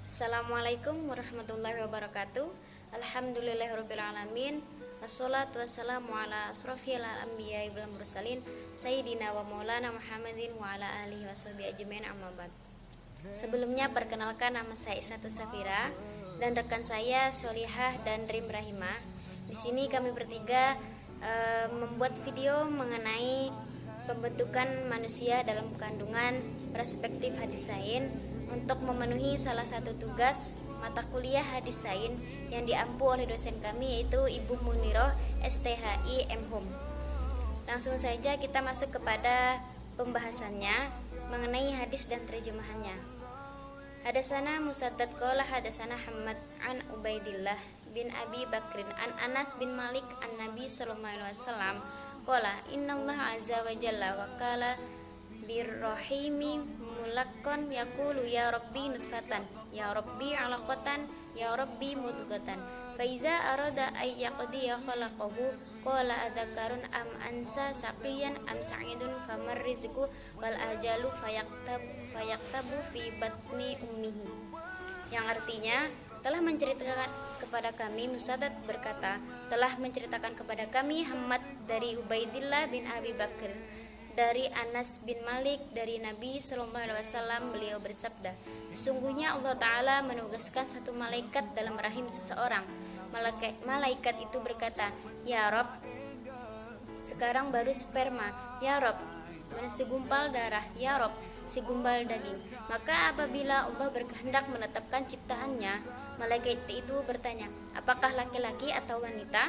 Assalamualaikum warahmatullahi wabarakatuh. Alhamdulillahirabbil alamin. Wassalatu wassalamu ala asrofil anbiya'i wal mursalin sayyidina wa maulana Muhammadin wa ala alihi washabihi ajmain, amma ba'd. Sebelumnya perkenalkan, nama saya Isnatus Safira dan rekan saya Solihah dan Rim Rahimah. Di sini kami bertiga membuat video mengenai pembentukan manusia dalam kandungan perspektif hadis sain untuk memenuhi salah satu tugas mata kuliah hadis sain yang diampu oleh dosen kami, yaitu Ibu Muniroh STHI M.Hum. Langsung saja kita masuk kepada pembahasannya mengenai hadis dan terjemahannya. Hadasana Musaddad qala hadasana Hamad an Ubaidillah bin Abi Bakrin an Anas bin Malik an Nabi sallallahu alaihi wasallam qala innallaha azza wa jalla wa qala birrahimi mulakkon yaqulu ya rabbi nutfatan ya rabbi alaqatan ya rabbi mudghatan fa iza arada ay yaqdiya khalaqahu qala adzakarun am ansa saqiyan am sa'idun famar rizqu wal ajalu fayaktabu fi batni ummihi, yang artinya telah menceritakan kepada kami, Musaddad berkata, telah menceritakan kepada kami Hamad dari Ubaidillah bin Abi Bakr dari Anas bin Malik dari Nabi sallallahu alaihi wasallam, beliau bersabda, sesungguhnya Allah Ta'ala menugaskan satu malaikat dalam rahim seseorang. Malaikat itu berkata, ya Rob, sekarang baru sperma, ya Rob, segumpal darah, ya Rob, segumpal daging. Maka apabila Allah berkehendak menetapkan ciptaannya, malaikat itu bertanya, apakah laki-laki atau wanita,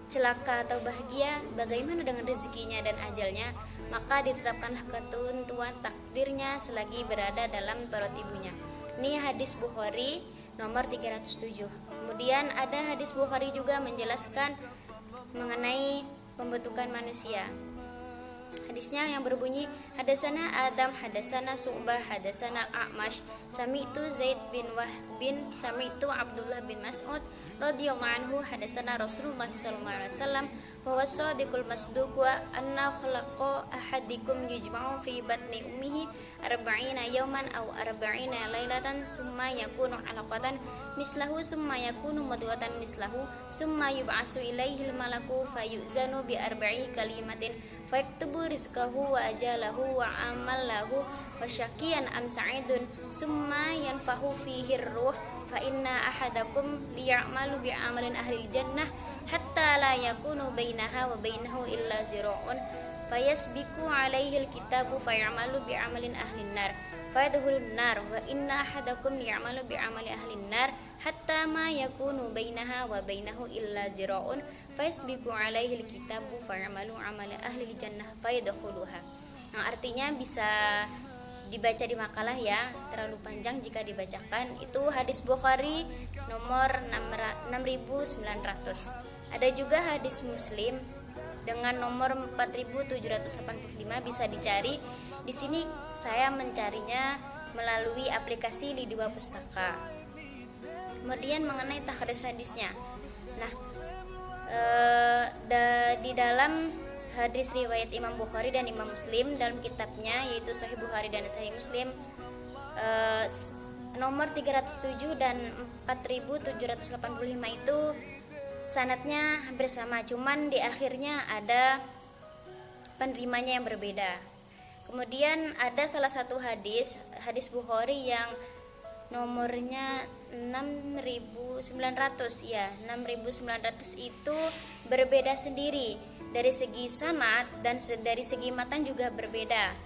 celaka atau bahagia, bagaimana dengan rezekinya dan ajalnya? Maka ditetapkanlah ketentuan takdirnya selagi berada dalam perut ibunya. Ini hadis Bukhari nomor 307. Kemudian ada hadis Bukhari juga menjelaskan mengenai pembentukan manusia. Hadisnya yang berbunyi, hadasana Adam, hadasana Su'bah, hadasana A'mash, sami'tu Zaid bin Wahbin, sami'tu Abdullah bin Mas'ud radhiyallahu anhu, hadasana Rasulullah sallallahu alaihi wasallam bahwa shadiqul masduq wa anna khalaqa ahadikum yujma'u fi batni ummihi arba'ina yawman aw arba'ina lailatan summa yakunu 'alaqatan mislahu summa yakunu mudghatan mislahu summa yub'atsu ilaihil malaku fayuzanu bi arba'i kalimatin fayaktubu rizqahu wa ajalahu wa amalahu wa syaqiyan am sa'idun summa yanfahu fihi ruh fa inna ahadakum liya'malu bi amalin ahli jannah hatta la yakunu bainaha wa bainahu illa zira'un fayasbiqu alaihi alkitabu fayamalu bi amalin ahli nar fayadkhulun nar wa inna ahadakum liya'malu bi amali ahli nar hatta ma yakunu bainaha wa bainahu illa zira'un fayasbiqu alaihi alkitabu fayamalu amali ahli jannah fayadkhuluha. Nah, artinya bisa dibaca di makalah ya, terlalu panjang jika dibacakan. Itu hadis Bukhari nomor 6900. Ada juga hadis Muslim dengan nomor 4785, bisa dicari. Di sini saya mencarinya melalui aplikasi Lidwa Pustaka. Kemudian mengenai takhris hadisnya. Nah, di dalam hadis riwayat Imam Bukhari dan Imam Muslim dalam kitabnya, yaitu Sahih Bukhari dan Sahih Muslim, nomor 307 dan 4785 itu sanadnya hampir sama, cuman di akhirnya ada penerimanya yang berbeda. Kemudian ada salah satu hadis Bukhari yang nomornya 6900 ya, 6900 itu berbeda sendiri dari segi sanad dan dari segi matan juga berbeda,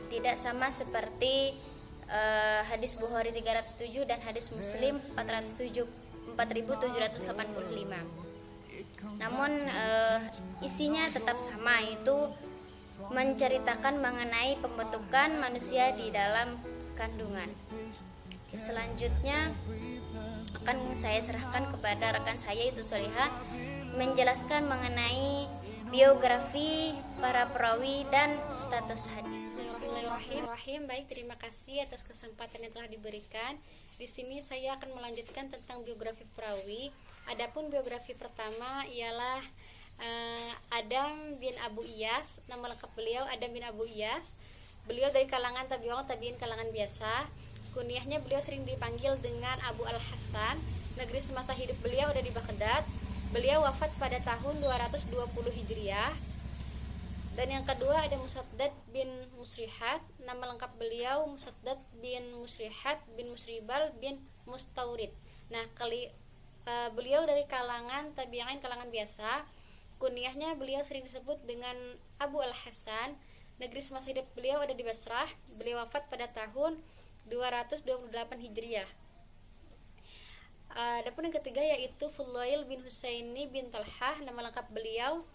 tidak sama seperti hadis Bukhari 307 dan hadis Muslim 4785. Namun isinya tetap sama, itu menceritakan mengenai pembentukan manusia di dalam kandungan. Selanjutnya akan saya serahkan kepada rekan saya, itu Solihah, menjelaskan mengenai biografi para perawi dan status hadis. Bismillahirrahmanirrahim. Baik, terima kasih atas kesempatan yang telah diberikan. Di sini saya akan melanjutkan tentang biografi perawi. Adapun biografi pertama ialah Adam bin Abu Iyas. Nama lengkap beliau Adam bin Abu Iyas. Beliau dari kalangan tabi'in kalangan biasa. Kunyahnya beliau sering dipanggil dengan Abu Al-Hasan. Negeri semasa hidup beliau ada di Baghdad. Beliau wafat pada tahun 220 Hijriah. Dan yang kedua ada Musaddad bin Musrihat. Nama lengkap beliau Musaddad bin Musrihat bin Musribal bin Mustaurid. Nah, beliau dari kalangan tabi'in, kalangan biasa. Kunyahnya beliau sering disebut dengan Abu Al-Hasan. Negeri semasa hidup beliau ada di Basrah. Beliau wafat pada tahun 228 Hijriah. Adapun yang ketiga yaitu Fudail bin Husaini bin Talhah. Nama lengkap beliau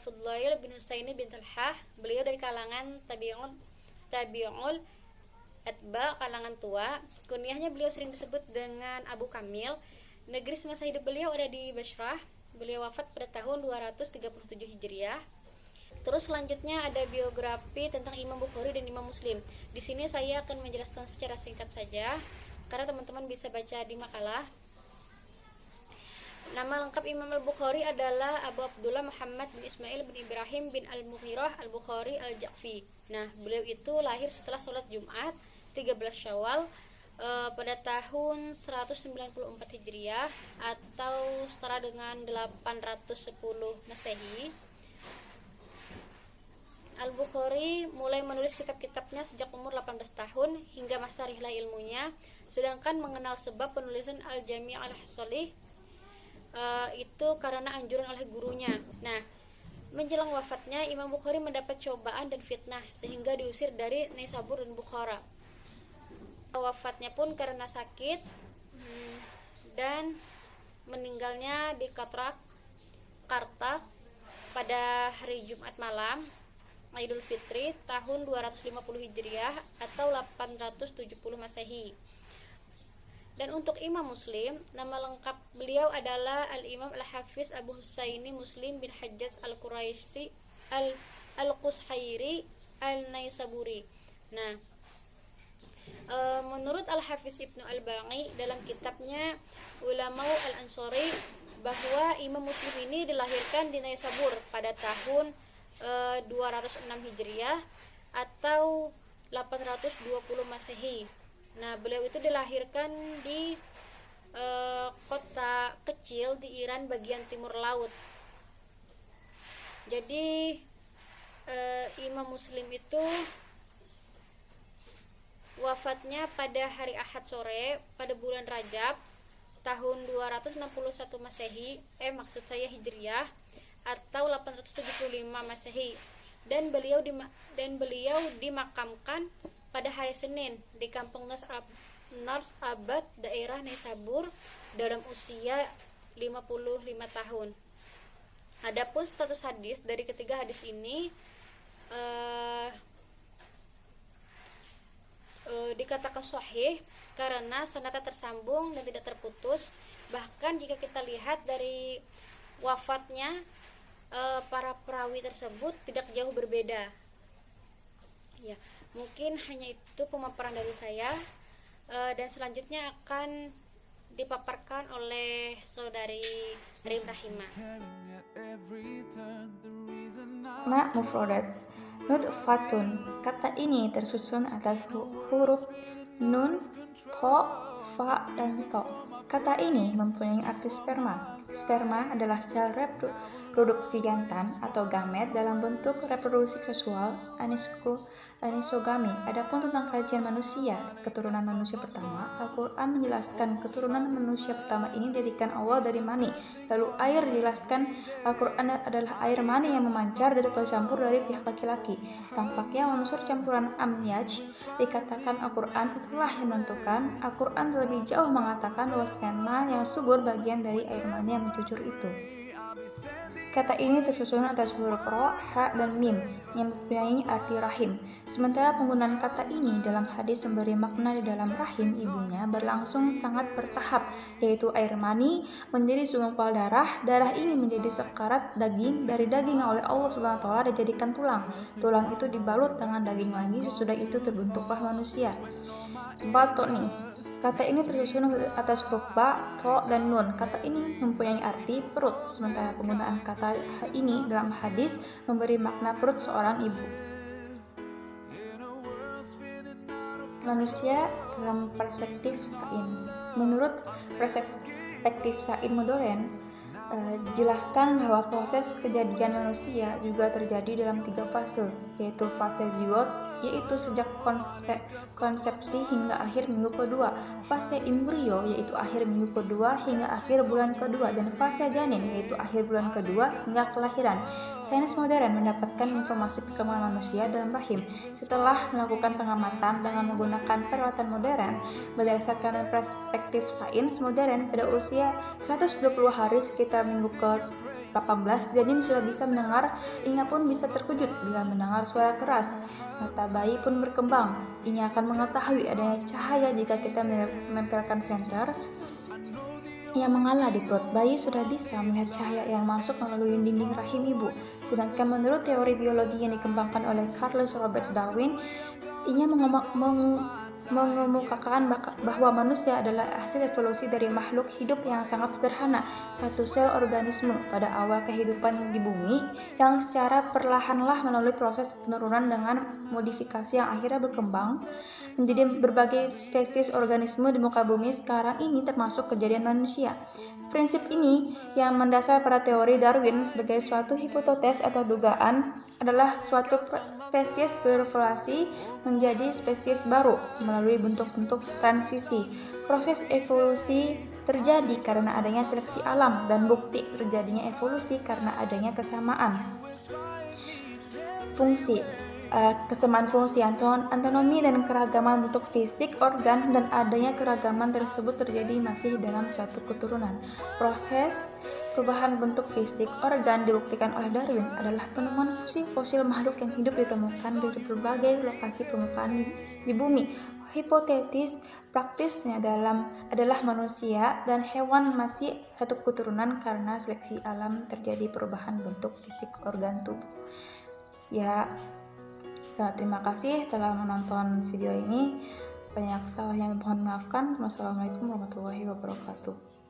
Fudail bin Husaini bin Talhah. Beliau dari kalangan tabi'ul atba, kalangan tua. Kunyahnya beliau sering disebut dengan Abu Kamil. Negeri semasa hidup beliau ada di Basrah. Beliau wafat pada tahun 237 Hijriah. Terus selanjutnya ada biografi tentang Imam Bukhari dan Imam Muslim. Di sini saya akan menjelaskan secara singkat saja karena teman-teman bisa baca di makalah. Nama lengkap Imam Al-Bukhari adalah Abu Abdullah Muhammad bin Ismail bin Ibrahim bin Al-Mughirah Al-Bukhari Al-Ja'fi. Nah, beliau itu lahir setelah sholat Jumat 13 Syawal pada tahun 194 Hijriah atau setara dengan 810 Masehi. Al-Bukhari mulai menulis kitab-kitabnya sejak umur 18 tahun hingga masa rihlah ilmunya, sedangkan mengenal sebab penulisan Al-Jami' Al-Sahih itu karena anjuran oleh gurunya. Nah, menjelang wafatnya Imam Bukhari mendapat cobaan dan fitnah sehingga diusir dari Naisabur dan Bukhara. Wafatnya pun karena sakit dan meninggalnya di Kartak pada hari Jumat malam Idul Fitri tahun 250 Hijriah atau 870 Masehi. Dan untuk Imam Muslim, nama lengkap beliau adalah Al-Imam Al-Hafiz Abu Husaini Muslim bin Hajjaj Al-Quraisy Al-Qushairi Al-Naisaburi. Nah, menurut Al-Hafiz Ibnu Al-Baqi dalam kitabnya Ulama Al-Ansari bahwa Imam Muslim ini dilahirkan di Naisabur pada tahun 206 Hijriah atau 820 Masehi. Nah, beliau itu dilahirkan di kota kecil di Iran bagian timur laut. Jadi Imam Muslim itu wafatnya pada hari Ahad sore pada bulan Rajab tahun 261 Masehi, maksud saya Hijriah atau 875 Masehi, dan beliau dimakamkan pada hari Senin di Kampung Nars Abad, daerah Naisabur dalam usia 55 tahun. Adapun status hadis dari ketiga hadis ini dikatakan sahih karena sanadnya tersambung dan tidak terputus. Bahkan jika kita lihat dari wafatnya para perawi tersebut tidak jauh berbeda. Ya, mungkin hanya itu pemaparan dari saya, dan selanjutnya akan dipaparkan oleh saudari Rim Rahimah. Ma mufradat nutfatun. Kata ini tersusun atas huruf nun, to, fa, dan to. Kata ini mempunyai arti sperma. Sperma adalah sel reproduksi jantan atau gamet dalam bentuk reproduksi seksual anisogami. Adapun tentang kajian manusia, keturunan manusia pertama, Al-Quran menjelaskan keturunan manusia pertama ini dijadikan awal dari mani. Lalu air dijelaskan Al-Quran adalah air mani yang memancar dari bercampur dari pihak laki-laki. Tampaknya unsur campuran amniaj dikatakan Al-Quran itulah yang menentukan. Al-Quran lebih jauh mengatakan bahwa sperma yang subur bagian dari air mani yang mencucur itu. Kata ini tersusun atas huruf ro, ha, dan mim yang mempunyai arti rahim. Sementara penggunaan kata ini dalam hadis memberi makna di dalam rahim ibunya berlangsung sangat bertahap, yaitu air mani menjadi segumpal darah, darah ini menjadi sekarat daging, dari daging yang oleh Allah Subhanahu wa taala dijadikan tulang. Tulang itu dibalut dengan daging lagi, sesudah itu terbentuklah manusia. Batoni. Kata ini tersusun atas huruf ba, to, dan nun. Kata ini mempunyai arti perut, sementara penggunaan kata ini dalam hadis memberi makna perut seorang ibu. manusia dalam perspektif sains. Menurut perspektif sains modern, dijelaskan bahwa proses kejadian manusia juga terjadi dalam 3 fase, yaitu fase zigot, yaitu sejak konsepsi hingga akhir minggu kedua, fase embrio, yaitu akhir minggu kedua hingga akhir bulan kedua, dan fase janin, yaitu akhir bulan kedua hingga kelahiran. Sains modern mendapatkan informasi perkembangan manusia dalam rahim setelah melakukan pengamatan dengan menggunakan peralatan modern. Berdasarkan perspektif sains modern, pada usia 120 hari sekitar minggu ke-18, janin sudah bisa mendengar. Ia pun bisa terkejut bila mendengar suara keras. Mata bayi pun berkembang. Ia akan mengetahui adanya cahaya jika kita menempelkan senter yang mengalah di perut. Bayi sudah bisa melihat cahaya yang masuk melalui dinding rahim ibu. Sedangkan menurut teori biologi yang dikembangkan oleh Charles Robert Darwin, ia mengemukakan bahwa manusia adalah hasil evolusi dari makhluk hidup yang sangat sederhana, satu sel organisme pada awal kehidupan di bumi, yang secara perlahanlah melalui proses penurunan dengan modifikasi yang akhirnya berkembang menjadi berbagai spesies organisme di muka bumi sekarang ini, termasuk kejadian manusia. Prinsip ini yang mendasar pada teori Darwin sebagai suatu hipotesis atau dugaan adalah suatu spesies berevolusi menjadi spesies baru melalui bentuk-bentuk transisi. Proses evolusi terjadi karena adanya seleksi alam, dan bukti terjadinya evolusi karena adanya kesamaan fungsi. Kesamaan fungsi, anatomi dan keragaman bentuk fisik organ, dan adanya keragaman tersebut terjadi masih dalam suatu keturunan. Proses perubahan bentuk fisik organ dibuktikan oleh Darwin adalah penemuan fosil makhluk yang hidup ditemukan dari berbagai lokasi permukaan di bumi. Hipotetis praktisnya adalah manusia dan hewan masih satu keturunan karena seleksi alam terjadi perubahan bentuk fisik organ tubuh. Terima kasih telah menonton video ini. Banyak salah yang mohon maafkan. Wassalamualaikum warahmatullahi wabarakatuh.